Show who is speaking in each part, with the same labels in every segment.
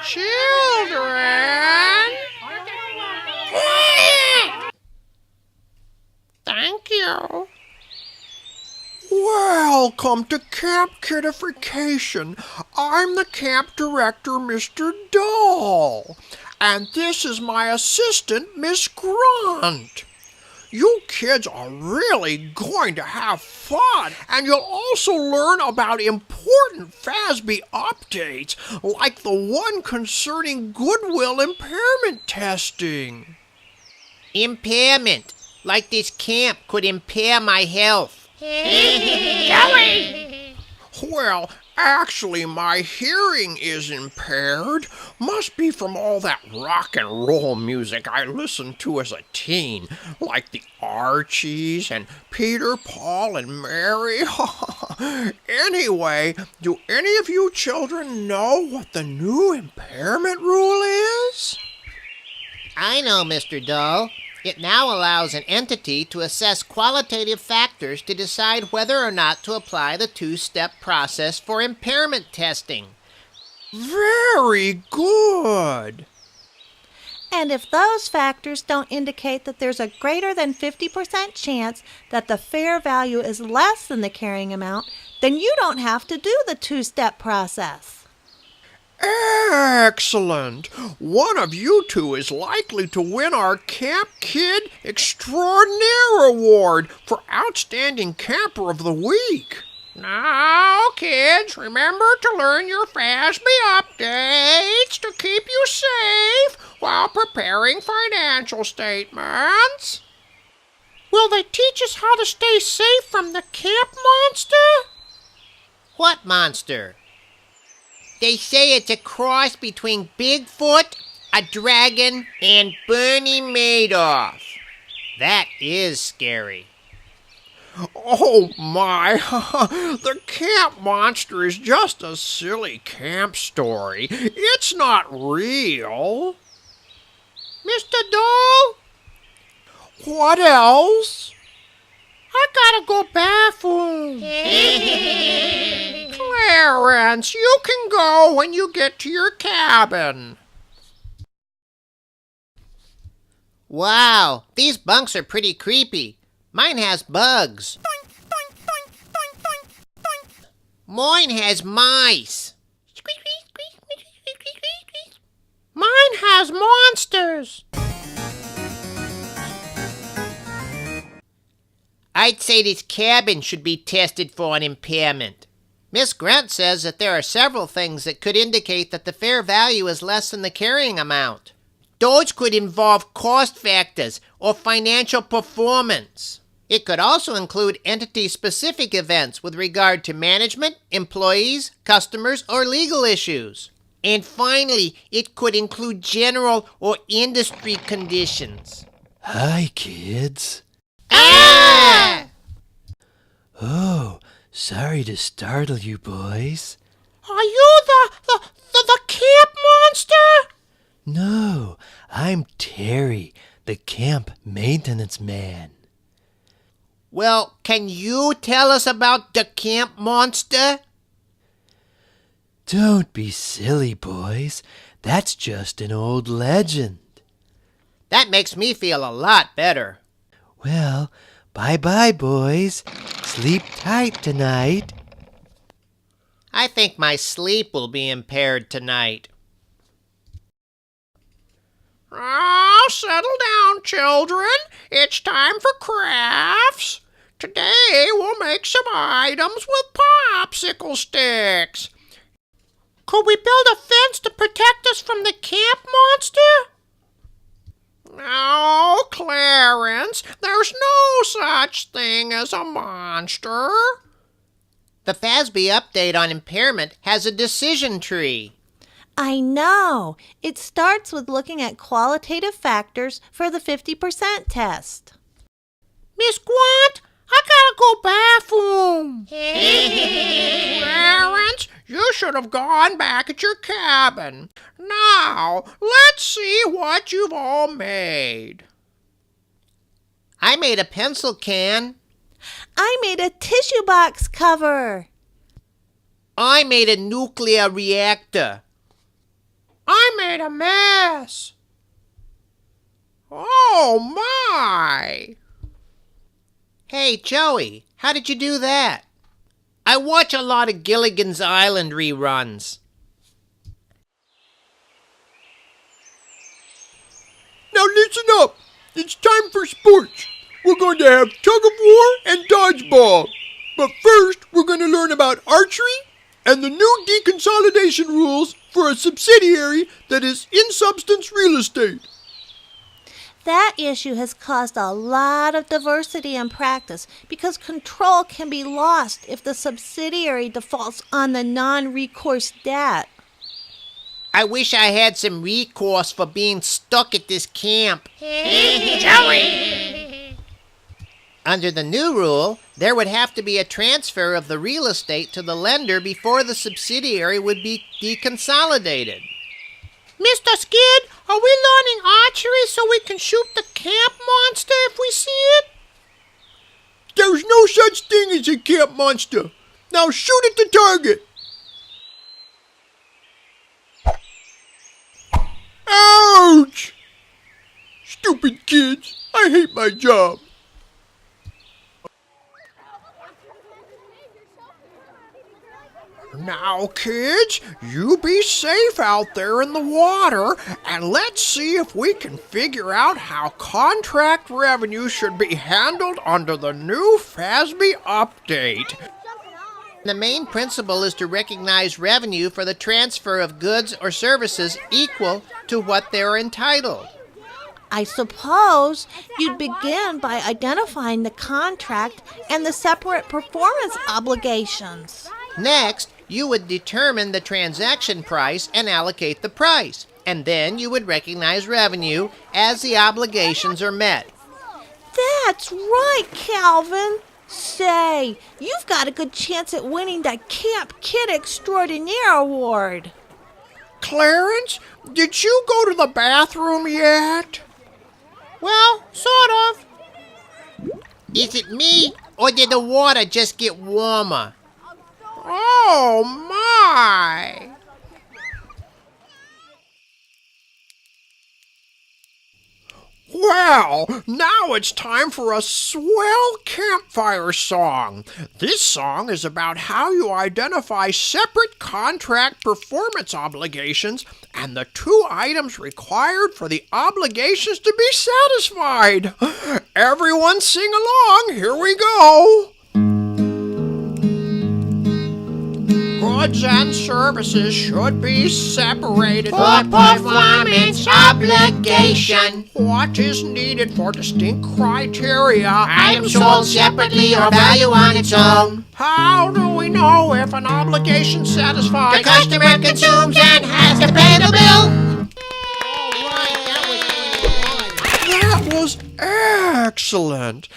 Speaker 1: Children! Thank you. Welcome to Camp Kidification. I'm the camp director, Mr. Doll. And this is my assistant, Miss Grunt. You kids are really going to have fun, and you'll also learn about important FASB updates, like the one concerning goodwill impairment testing.
Speaker 2: Impairment, like this camp could impair my health.
Speaker 1: Well, actually, my hearing is impaired. Must be from all that rock and roll music I listened to as a teen, like the Archies and Peter, Paul, and Mary. Anyway, do any of you children know what the new impairment rule is?
Speaker 2: I know, Mr. Doll. It now allows an entity to assess qualitative factors to decide whether or not to apply the two-step process for impairment testing.
Speaker 1: Very good.
Speaker 3: And if those factors don't indicate that there's a greater than 50% chance that the fair value is less than the carrying amount, then you don't have to do the two-step process.
Speaker 1: Excellent! One of you two is likely to win our Camp Kid Extraordinaire Award for Outstanding Camper of the Week. Now, kids, remember to learn your FASB updates to keep you safe while preparing financial statements. Will they teach us how to stay safe from the camp monster?
Speaker 2: What monster? They say it's a cross between Bigfoot, a dragon, and Bernie Madoff. That is scary.
Speaker 1: Oh my, the camp monster is just a silly camp story. It's not real. Mr. Doll? What else? I gotta go bathroom. Clarence, you can go when you get to your cabin.
Speaker 2: Wow, these bunks are pretty creepy. Mine has bugs. Mine has mice.
Speaker 1: Mine has monsters.
Speaker 2: I'd say this cabin should be tested for an impairment. Miss Grant says that there are several things that could indicate that the fair value is less than the carrying amount. Those could involve cost factors or financial performance. It could also include entity-specific events with regard to management, employees, customers, or legal issues. And finally, it could include general or industry conditions.
Speaker 4: Hi, kids.
Speaker 2: Ah!
Speaker 4: Oh, sorry to startle you boys.
Speaker 1: Are you the camp monster?
Speaker 4: No, I'm Terry, the camp maintenance man.
Speaker 2: Well, can you tell us about the camp monster?
Speaker 4: Don't be silly, boys. That's just an old legend.
Speaker 2: That makes me feel a lot better.
Speaker 4: Well, bye-bye, boys. Sleep tight tonight.
Speaker 2: I think my sleep will be impaired tonight.
Speaker 1: Now, settle down, children. It's time for crafts. Today, we'll make some items with popsicle sticks. Could we build a fence to protect us from the camp monster? No, Clarence, there's no such thing as a monster.
Speaker 2: The FASB update on impairment has a decision tree.
Speaker 3: I know. It starts with looking at qualitative factors for the 50% test.
Speaker 1: Miss Grant, I gotta go bathroom. Clarence, you should have gone back at your cabin. Now, let's see what you've all made.
Speaker 2: I made a pencil can.
Speaker 3: I made a tissue box cover.
Speaker 2: I made a nuclear reactor.
Speaker 1: I made a mess. Oh, my.
Speaker 2: Hey, Joey, how did you do that? I watch a lot of Gilligan's Island reruns.
Speaker 1: Now listen up. It's time for sports. We're going to have tug-of-war and dodgeball. But first, we're going to learn about archery and the new deconsolidation rules for a subsidiary that is in substance real estate.
Speaker 3: That issue has caused a lot of diversity in practice because control can be lost if the subsidiary defaults on the non-recourse debt.
Speaker 2: I wish I had some recourse for being stuck at this camp.
Speaker 1: Joey!
Speaker 2: Under the new rule, there would have to be a transfer of the real estate to the lender before the subsidiary would be deconsolidated.
Speaker 1: Mr. Skid, are we learning archery so we can shoot the camp monster if we see it? There's no such thing as a camp monster. Now shoot at the target. Ouch! Stupid kids. I hate my job. Now, kids, you be safe out there in the water, and let's see if we can figure out how contract revenue should be handled under the new FASB update.
Speaker 2: The main principle is to recognize revenue for the transfer of goods or services equal to what they're entitled.
Speaker 3: I suppose you'd begin by identifying the contract and the separate performance obligations.
Speaker 2: Next, you would determine the transaction price and allocate the price, and then you would recognize revenue as the obligations are met.
Speaker 3: That's right, Calvin. Say, you've got a good chance at winning the Camp Kid Extraordinaire Award.
Speaker 1: Clarence, did you go to the bathroom yet?
Speaker 2: Well, sort of. Is it me, or did the water just get warmer?
Speaker 1: Oh, my! Well, now it's time for a swell campfire song. This song is about how you identify separate contract performance obligations and the two items required for the obligations to be satisfied. Everyone sing along. Here we go. Goods and services should be separated
Speaker 2: For performance obligation.
Speaker 1: What is needed for distinct criteria?
Speaker 2: Items sold separately or value on its own.
Speaker 1: How do we know if an obligation satisfies?
Speaker 2: The customer consumes and has to pay the bill.
Speaker 1: That was excellent.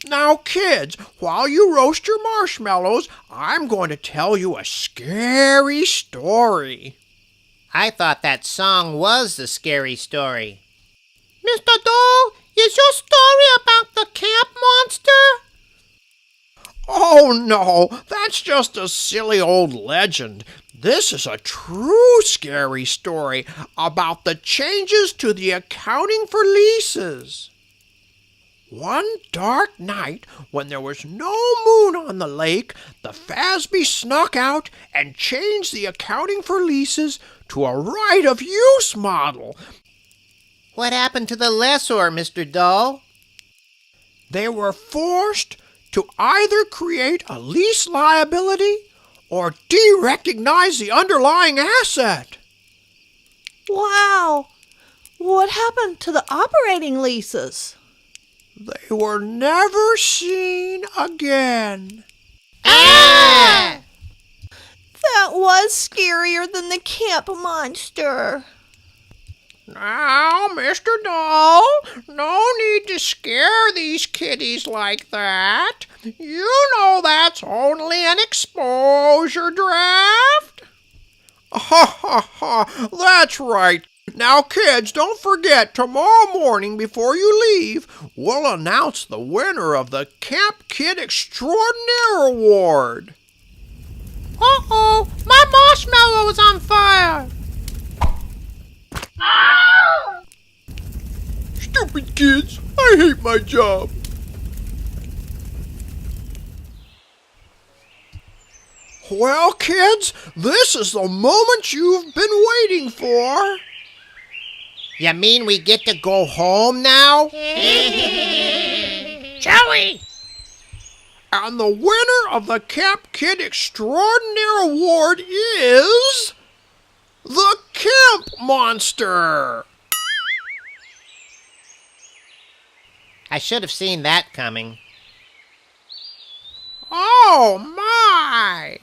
Speaker 1: Now, kids, while you roast your marshmallows, I'm going to tell you a scary story.
Speaker 2: I thought that song was the scary story. Mr. Dole, is your story about the camp monster?
Speaker 1: Oh, no, that's just a silly old legend. This is a true scary story about the changes to the accounting for leases. One dark night, when there was no moon on the lake, the FASB snuck out and changed the accounting for leases to a right-of-use model.
Speaker 2: What happened to the lessor, Mr. Dole?
Speaker 1: They were forced to either create a lease liability or de-recognize the underlying asset.
Speaker 3: Wow! What happened to the operating leases?
Speaker 1: They were never seen again.
Speaker 2: Ah!
Speaker 3: That was scarier than the camp monster.
Speaker 1: Now, Mr. Doll, no need to scare these kiddies like that. You know that's only an exposure draft. Ha ha ha, that's right. Now, kids, don't forget, tomorrow morning before you leave, we'll announce the winner of the Camp Kid Extraordinaire Award.
Speaker 2: Uh-oh, my marshmallow is on fire.
Speaker 1: stupid kids. I hate my job. Well, kids, this is the moment you've been waiting for.
Speaker 2: You mean we get to go home now?
Speaker 5: Joey!
Speaker 1: And the winner of the Camp Kid Extraordinaire Award is the Camp Monster.
Speaker 2: I should have seen that coming.
Speaker 1: Oh, my!